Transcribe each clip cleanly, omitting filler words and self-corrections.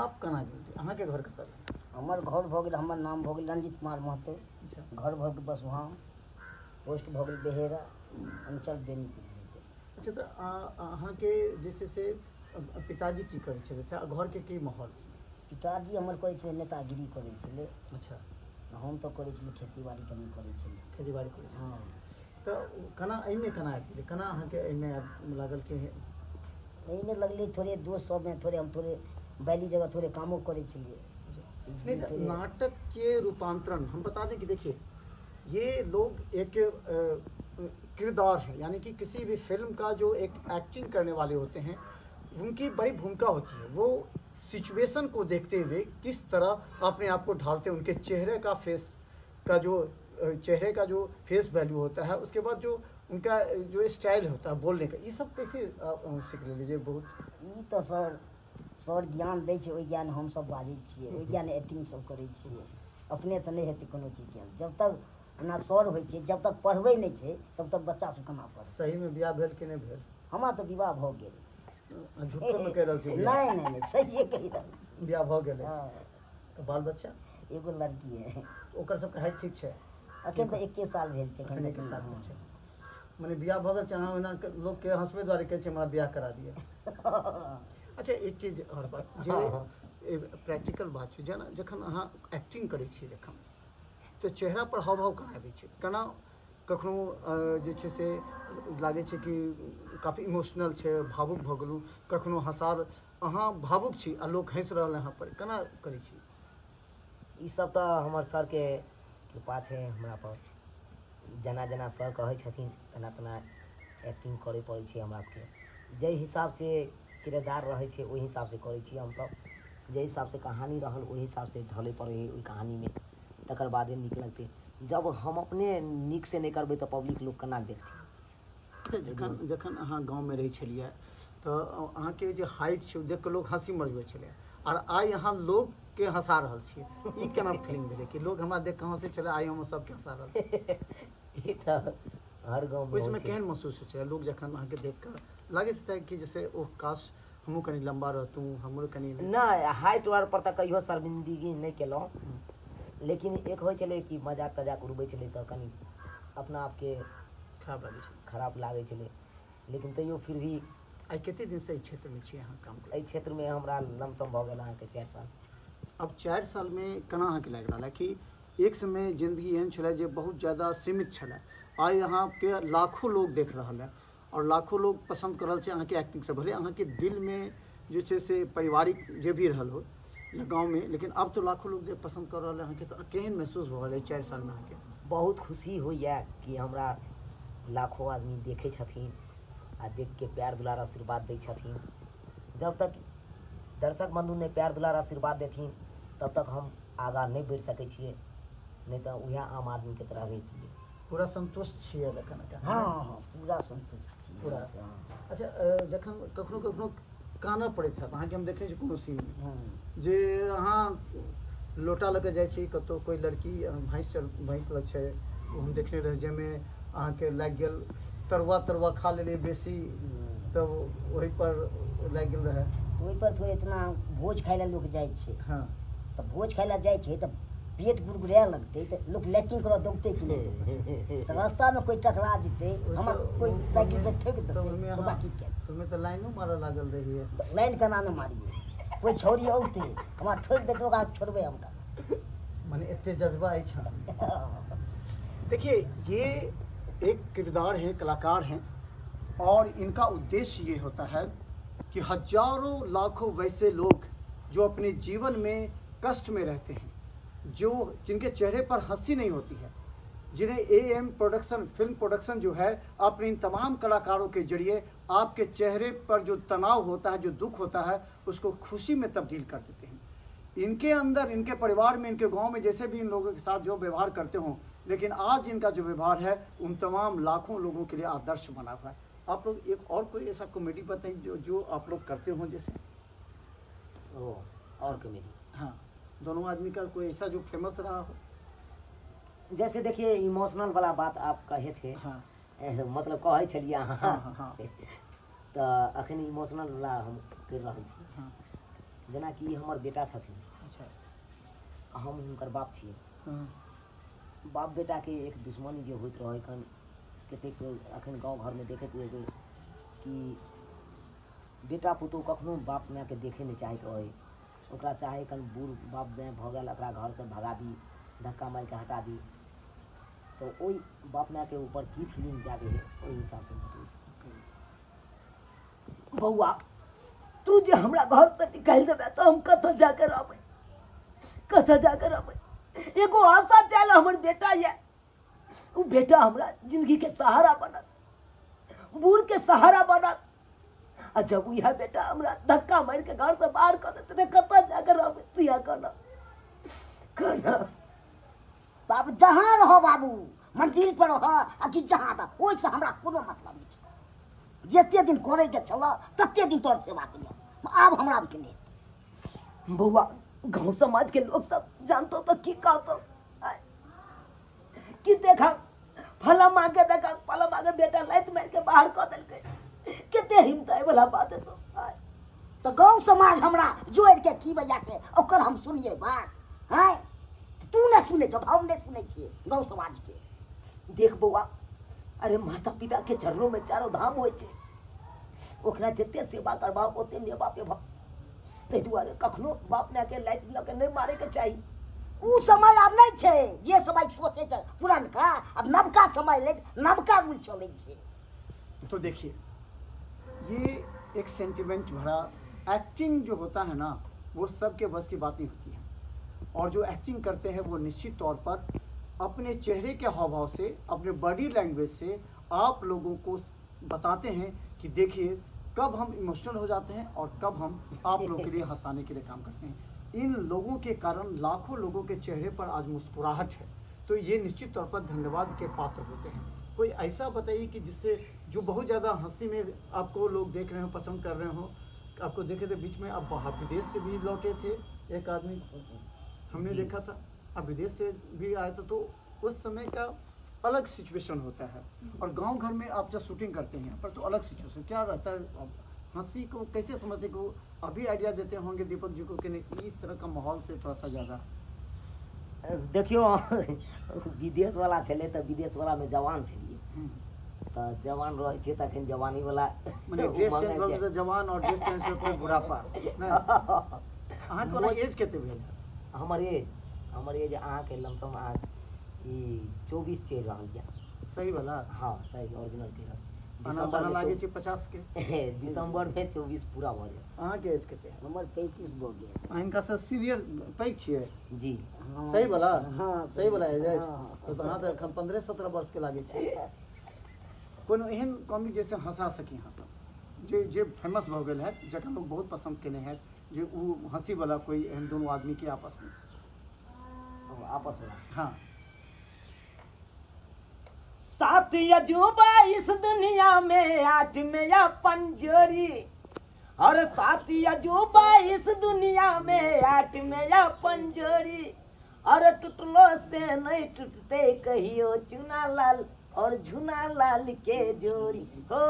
आप कना अहाँ के घर कतऽ? हमर घर भऽ गेल, हमर नाम भऽ गेल रंजीत कुमार महतो, घर भऽ गेल बसुहा, पोस्ट भऽ गेल बेहेरा, अंचल बेनीपुर। अच्छा, तो अहाँ के जे छै से पिताजी की करै छलै आ घर के की माहौल छै? पिताजी हमर करै छलै नेतागिरी करै छलै। अच्छा, हम तऽ करै छलियै खेती बाड़ी कनि करै छलियै। खेती बाड़ी करै छलियै। हाँ, तऽ केना एहिमे केना आबि गेलै, केना अहाँके एहिमे लागल कि? एहिमे लगलै थोड़े दोस्त सबमे, थोड़े हम थोड़े बैली जगह थोड़े कामो करै छलिए। नाटक के रूपांतरण हम बता दें कि देखिए, ये लोग एक किरदार है, यानी कि किसी भी फिल्म का जो एक एक्टिंग करने वाले होते हैं उनकी बड़ी भूमिका होती है। वो सिचुएशन को देखते हुए किस तरह अपने आप को ढालते हैं, उनके चेहरे का जो फेस वैल्यू होता है, उसके बाद जो उनका जो स्टाइल होता है बोलने का, ये सब कैसे सीख लीजिए? बहुत ई तो सर ज्ञान दै छै, ओहि ज्ञान हमसब बाजै छियै, ओहि ज्ञान एक्टिंग सब करै छियै। अपने तऽ नहि हेतै कोनो चीज ज्ञान, जब तक अपना सर होइ छै, जब तक पढ़बै नहि छै तब तक बच्चा सब केना पढ़तै? सही में बियाह भेल कि नहीं भेल? हमरा तऽ विवाह भऽ गेल। झूठो में कह रहल छी? नहीं सहिए कहि रहल छी। बियाह भऽ गेल? हाँ। तो बाल बच्चा? एगो लड़की है। ओकर सबके हाइट ठीक छै? अखन तऽ 21 साल भेल छै। अखन 21 साल भेल छै। मने बियाह भऽ गेल छै, अहाँ ओना लोग के हंसबे दुआरे कहै छै हमरा बियाह करा दिए। अच्छा, एक चीज और बात जे प्रैक्टिकल बात छै, जेना जखन अहाँ एक्टिंग करै छियै जखन, तऽ चेहरा पर हाव भाव केना आबै छै? केना कखनो जे छै से लागै छै कि काफ़ी इमोशनल छै, भावुक भऽ गेलहुँ, कखनो हँसार अहाँ भावुक छी आ लोक हँसि रहल अहाँ पर, केना करै छी? ई सब तऽ हमर सर के कृपा छै हमरा पर। जेना जेना सर कहै छथिन तेना तेना एक्टिंग करय पड़ै छै हमरा सबके। जाहि हिसाब से किरदार रहै छै ओहि हिसाब से करै छी हमसब। जाहि हिसाब से कहानी रहल ओहि हिसाब से ढले पड़ै है ओहि कहानीमे, तकर बादे नीक लगतै। जब हम अपने नीक से नहीं करबै तऽ पब्लिक लोग केना देखतै? जखन अहाँ गाँवमे रहै छलियै तऽ अहाँके जे हाइट छै देख कऽ लोग हँसी मरबै छलै, और आइ अहाँ लोग के हँसा रहल छियै, ई केना फीलिंग भेलै कि लोग हमरा देख कऽ हँसै छलै, आइ हम सबके हँसा रहल छियै? ई तऽ हर गाँव में ओहि समय केहन महसूस होइ छलै? लोग जखन अहाँके देख कऽ लागै छै कि जैसे ओह काश हमहूँ कनि लम्बा रहतूँ, हमरो कनि नहीं हाइट वार पर तऽ कहियो शर्मिंदगी नहीं केलहुँ, लेकिन एक होइ छलै कि मजाक तजाक उड़बै छलै तऽ कनि अपना आपके खराब लागै छलै, लेकिन तैयो फिर भी। आइ कतेक दिनसँ एहि क्षेत्रमे छियै अहाँ काम करै? एहि क्षेत्रमे हमरा लमसम भऽ गेल अहाँके 4 साल। अब 4 सालमे केना अहाँके लागि रहल है कि एक समय जिंदगी एहन छलै जे बहुत ज़्यादा सीमित छलै, आइ अहाँके लाखों लोग देख रहल है और लाखों लोग पसंद कर रहल छै अहाँके एक्टिंग से? भले अहाँके दिलमे जे छै से पारिवारिक जे भी रहल हो या गाँवमे, लेकिन अब तो लाखों लोग जे पसंद कर रहल है अहाँके, तऽ केहन महसूस भऽ रहल है 4 सालमे अहाँके? बहुत खुशी होइए कि हमरा लाखों आदमी देखै छथिन आ देख के प्यार दुलार आशीर्वाद दै छथिन। जब तक दर्शक बंधु ने प्यार दुलार आशीर्वाद देथिन तब तक हम आगाँ नहीं बढ़ि सकै छियै, नहीं तो वह आम आदमी के तरह रहितियै। पूरा संतुष्ट छियै जखन? हाँ पूरा संतुष्ट छियै पूरा। अच्छा, जखन कखनो कखनो कानऽ पड़ैत हैत अहाँके? हम देखने छी कोनो सीनमे जे अहाँ लोटा लऽ कऽ जाइ छी कतहु, कोई लड़की भैंस लग छै, हम देखने रही जाहिमे अहाँके लागि गेल तरुआ खा लेलियै बेसी, तब ओहि पर लागि गेल रहै। ओहि पर थोड़े इतना भोज खाय लए लोक जाइ छै। हाँ, तऽ भोज खाय लए जाइ छै तऽ पेट गुड़गुड़ाए लगतै तऽ लोक लैट्रिन करऽ दौड़तै कि नहीं? तऽ रास्तामे कोई टकरा जेतै, हमरा कोई साइकिल से ठोकि देतै, ओकरा की करतै? ओहिमे तऽ लाइनो मारऽ लागल रहिए। लाइन केना न मारिए? कोई छौड़ी औते हमरा ठोकि देतै, ओकरा छोड़बै हम केना? माने इतने जज्बा है। देखिए, ये एक किरदार है, कलाकार हैं, और इनका उद्देश्य ये होता है कि हजारों लाखों वैसे लोग जो अपने जीवन में कष्ट में रहते हैं, जिनके चेहरे पर हंसी नहीं होती है, जिन्हें AM प्रोडक्शन फिल्म प्रोडक्शन जो है अपने इन तमाम कलाकारों के जरिए आपके चेहरे पर जो तनाव होता है, जो दुख होता है, उसको खुशी में तब्दील कर देते हैं। इनके अंदर, इनके परिवार में, इनके गांव में जैसे भी इन लोगों के साथ जो व्यवहार करते हों, लेकिन आज इनका जो व्यवहार है उन तमाम लाखों लोगों के लिए आदर्श बना हुआ है। आप लोग एक और कोई ऐसा कॉमेडी बताएं जो आप लोग करते हों जैसे? और कॉमेडी? हाँ, दोनों आदमी का कोई ऐसा जो फेमस रहा हो? जैसे देखिए इमोशनल वाला बात आप कहे थे। हाँ, मतलब कहे छलिए अहाँ। हाँ। तो अखन इमोशनल वाला हम कर रहल छी। हाँ, जेनाकि हमर बेटा छथिन, अच्छा हम हुनकर बाप छियै। हाँ बाप बेटा के एक दुश्मनी जे होइत रहै एखन कतेक एखन गाँव घरमे देखैत हेबै कि बेटा पुतहु कखनो बाप मायके देखे नहि चाहैत रहै, ओकरा चाहे कनि बूढ़ बाप माय भऽ गेल ओकरा घरसँ भगा दी, धक्का मारि कऽ हटा दी, तऽ ओहि बाप मायके ऊपर की फीलिंग जागे है ओहि हिसाबसँ बतबै छी। बौआ तू जे हमरा घरसँ निकालि देबै तऽ हम कतऽ जाकर रहबै, कतऽ जाकर रहबै? एगो आशा चाहल हमर बेटा ये, ओ बेटा हमरा जिंदगीके सहारा बनत, बूढ़के सहारा बनत, आ जब यह बेटा हमरा धक्का मारि के घर से बाहर कर देते तो कतऽ जाकर रहबै? तू यहाँ कहना बाबू जहाँ रहो बाबू, मंदिर पर रहो आ कि जहाँ रहो, ओहिसँ हमरा कोनो मतलब नहीं छै। जते दिन करे के छल तते दिन तोर सेवा करिए, आब हमरा के नहीं। बौआ गाँव समाज के लोग सब जानतो तो की कहतो कि देखा फला माँ के देखा फला माँ के बेटा लाइत मार के बाहर कर देलकै, कते हिम्मत है वाला बात है। तो गाँव समाज हमरा जोड़ के की वजह से ओकर हम सुनिए बात है? तू नहीं सुने छो, हम नहीं सुने छिए गाँव समाज के। देख बौआ, अरे माता पिता के चरणों में चारों धाम होय छै, ओकरा जते सेवा करबा ओते मेवा पेवा। ताहि दुआरे कखनो बाप माय के लाइत लऽ के नहीं मारे के चाही। उ समय अब नहीं छे, ये समय सोचे छे पुरानका, अब नवका समय ले नवका रूल चले छे। तो देखिए ये एक सेंटिमेंट भरा एक्टिंग जो होता है ना, वो सबके बस की बात नहीं होती है। और जो एक्टिंग करते हैं वो निश्चित तौर पर अपने चेहरे के हाव भाव से, अपने बॉडी लैंग्वेज से आप लोगों को बताते हैं कि देखिए कब हम इमोशनल हो जाते हैं और कब हम आप लोगों के लिए हंसाने के लिए काम करते हैं। इन लोगों के कारण लाखों लोगों के चेहरे पर आज मुस्कुराहट है, तो ये निश्चित तौर पर धन्यवाद के पात्र होते हैं। कोई ऐसा बताइए कि जिससे जो बहुत ज़्यादा हंसी में आपको लोग देख रहे हो, पसंद कर रहे हो। आपको देखे थे बीच में आप बाहर विदेश से भी लौटे थे, एक आदमी हमने देखा था, अब विदेश से भी आए थे, तो उस समय का अलग सिचुएशन होता है। और गांव घर में आप जब शूटिंग करते हैं पर तो अलग सिचुएशन क्या रहता है। हंसी को कैसे समझते को अभी आइडिया देते होंगे दीपक जी को कि नहीं इस तरह का माहौल से थोड़ा सा ज़्यादा? देखियो विदेश वाला चले तो विदेश वाला में जवान छलिए, तो जवान रहे छे तखन जवानी वाला माने ड्रेस चेंज भऽ गेल जवान और ड्रेस चेंज भऽ गेल बुढ़ापा नै। अहाँ कोना एज कते भेल? हमर एज अहाँ के लमसम अहाँ ई 24 चल रहल या। सही वाला? हाँ सही ओरिजिनल के। दिसंबर में लागे छै 50 के। दिसंबर में 24 पूरा भ जाए। अहाँ के एज कते? हमर 35 भऽ गेल। अहाँ इनका से सीनियर पैघ छियै? जी सही वाला? हाँ सही वाला एज है। हाँ। तो अहाँ त एखन 15-17 वर्ष के लागे छै। कोनो एहन कॉमिक जैसे हंसा सकी यहाँ पर जे फेमस भऽ गेल है, जकरा लोग बहुत पसंद केने है, जो वो हंसी वाला कोई एहन दोनों आदमी के आपस में? आपस में हाँ। सात अजूबा इस दुनिया में, आठ में अपन जोड़ी, और सात अजूबा इस दुनिया में, आठ में अपन जोड़ी, और टूटलो से नहीं टूटते कहियो चुना लाल और झुना लाल के जोड़ी हो।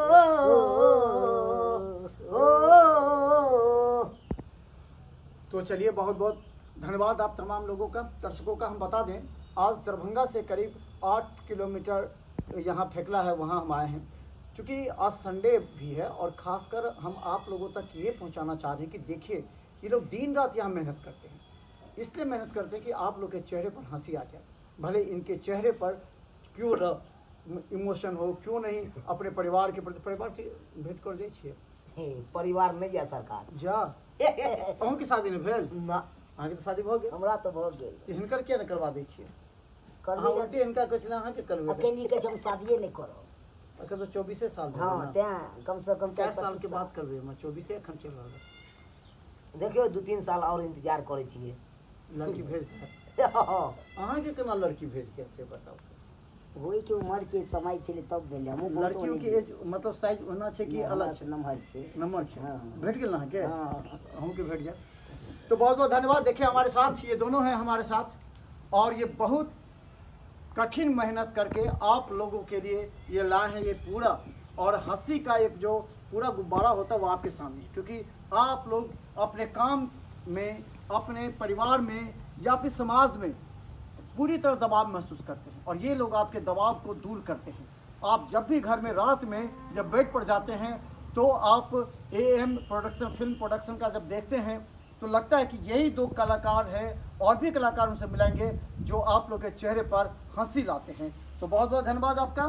तो चलिए बहुत बहुत धन्यवाद आप तमाम लोगों का, दर्शकों का। हम बता दें आज दरभंगा से करीब 8 किलोमीटर यहाँ फेकला है, वहाँ हम आए हैं। चूँकि आज संडे भी है और ख़ासकर हम आप लोगों तक ये पहुँचाना चाह रहे हैं कि देखिए ये लोग दिन रात यहाँ मेहनत करते हैं, इसलिए मेहनत करते हैं कि आप लोग के चेहरे पर हंसी आ जाए। भले इनके चेहरे पर क्यों न इमोशन हो, क्यों नहीं अपने परिवार के प्रति। परिवार से भेंट कर दै छियै? परिवार नहीं या सरकार जा अहूँ के शादी नहीं भेल? ना अहाँ के तो शादी भऽ गेल। हमरा तो भऽ गेल। हिनकर किया न करवा दै छियै? करबे अहाँ उल्टे हिनका कहै छलै अहाँ के करबै? अखन ई कहै छै हम शादिये नहीं करब। अखन तो 24 साल भेल हाँ ने। तें कम से कम 4 साल के बाद करबै? हम 24 एखन चलि रहल है। देखियो 2-3 साल और इंतजार करे छिए। लड़की भेज दे। अहाँ के केना लड़की भेज के से बताओ? होई के उम्र के समय छले तब भेल। हम लड़कियों के एज मतलब साइज होना छै कि अलग छै? नंबर छै। नंबर छै। हाँ। भेट गेल अहाँ के? हाँ। हम के भेट जाए तो बहुत बहुत धन्यवाद। देखिए हमारे साथ ये दोनों हैं हमारे साथ, और ये बहुत कठिन मेहनत करके आप लोगों के लिए ये लाए हैं ये पूरा, और हंसी का एक जो पूरा गुब्बारा होता है वो आपके सामने, क्योंकि आप लोग अपने काम में, अपने परिवार में या फिर समाज में पूरी तरह दबाव महसूस करते हैं, और ये लोग आपके दबाव को दूर करते हैं। आप जब भी घर में रात में जब बेड पर जाते हैं तो आप AM प्रोडक्शन, फिल्म प्रोडक्शन का जब देखते हैं तो लगता है कि यही दो कलाकार हैं, और भी कलाकारों से मिलेंगे जो आप लोग के चेहरे पर हंसी लाते हैं। तो बहुत बहुत धन्यवाद आपका।